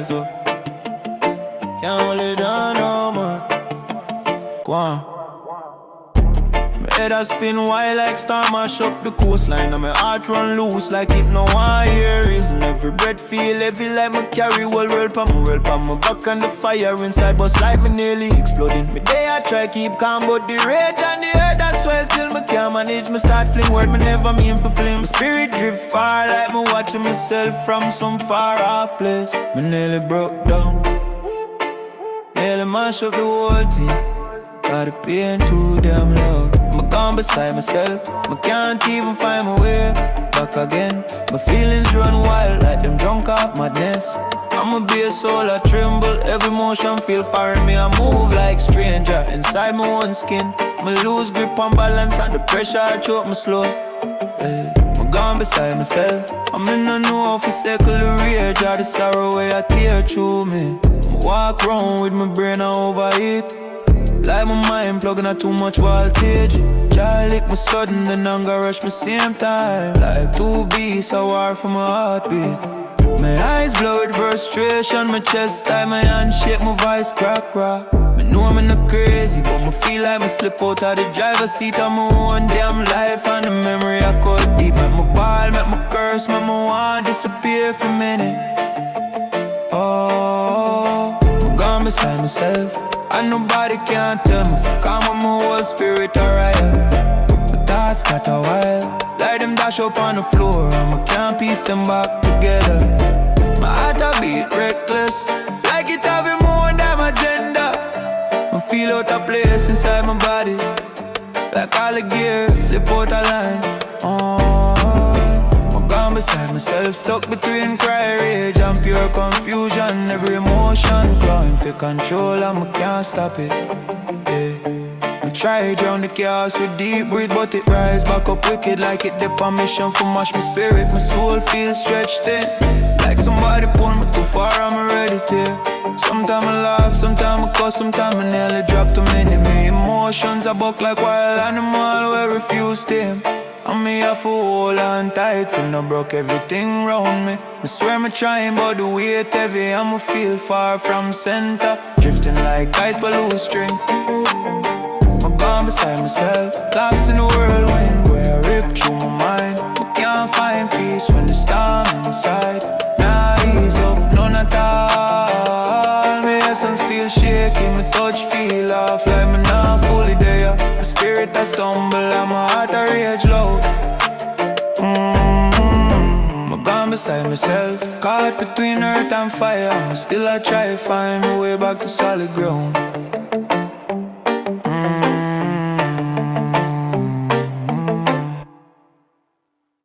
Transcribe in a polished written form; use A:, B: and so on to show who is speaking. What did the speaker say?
A: rise up. Can't hold it down no more. Go on. Head a spin wild like star, mash up the coastline. And my heart run loose like it no one hear reason. Every breath feel heavy like me carry whole world pa my back and the fire inside bust like me nearly exploding. Me day I try keep calm but the rage and the hurt I swell till me can't manage. Me start fling word me never mean for fling. My spirit drift far like me watching myself from some far off place. Me nearly broke down, nearly mash up the whole thing. Got the pain too damn loud. I'm gone beside myself, I can't even find my way back again. My feelings run wild like them drunk off madness. I'ma be a soul, I tremble, every motion feel foreign. Me I move like stranger inside my own skin. Me lose grip on balance and the pressure I choke me slow. I'm gone beside myself, I'm in a new office, circle the rage or the sorrow where I tear through me. I walk round with my brain I overheat, like my mind plugging at too much voltage. Try lick me sudden, then anger rush me same time. Like two beasts, I war for my heartbeat. My eyes blow with frustration, my chest tight, my hand shake, my voice crack. Me know I'm not crazy, but me feel like me slip out of the driver's seat of my own damn life. And the memory I cut deep, make me ball, make me curse, make me want disappear for a minute. Oh, I'm gone beside myself, and nobody can tell me if I'm with my whole spirit alright. My thoughts got a while, like them dash up on the floor, and I can't piece them back together. My heart a beat reckless, like it having more than my agenda. I feel out of place inside my body, like all the gears slip out of line. I'm gone beside myself, stuck between cry, rage and pure confusion. Every emotion clawing for control and I can't stop it. I try drown the chaos with deep breath, but it rise back up wicked like it dip on mission for mash my spirit. My soul feels stretched in, like somebody pulled me too far, I'm already tear. Sometimes I laugh, sometimes I cuss, sometimes I nearly drop too many. My emotions are buck like wild animal where refuse tame. And me have to hold on tight, feel no broke everything round me. I swear me trying but the weight heavy, I'ma feel far from center, drifting like kite by loose string. I'm gone beside myself, lost in the whirlwind where I rip through my mind. I can't find peace when the storm inside. Now ease up, none at all. My essence feel shaky, my touch feel off like me not fully there. My spirit I stumble and my heart I rage loud. I'm gone beside myself, caught between earth and fire. Still I try to find my way back to solid ground.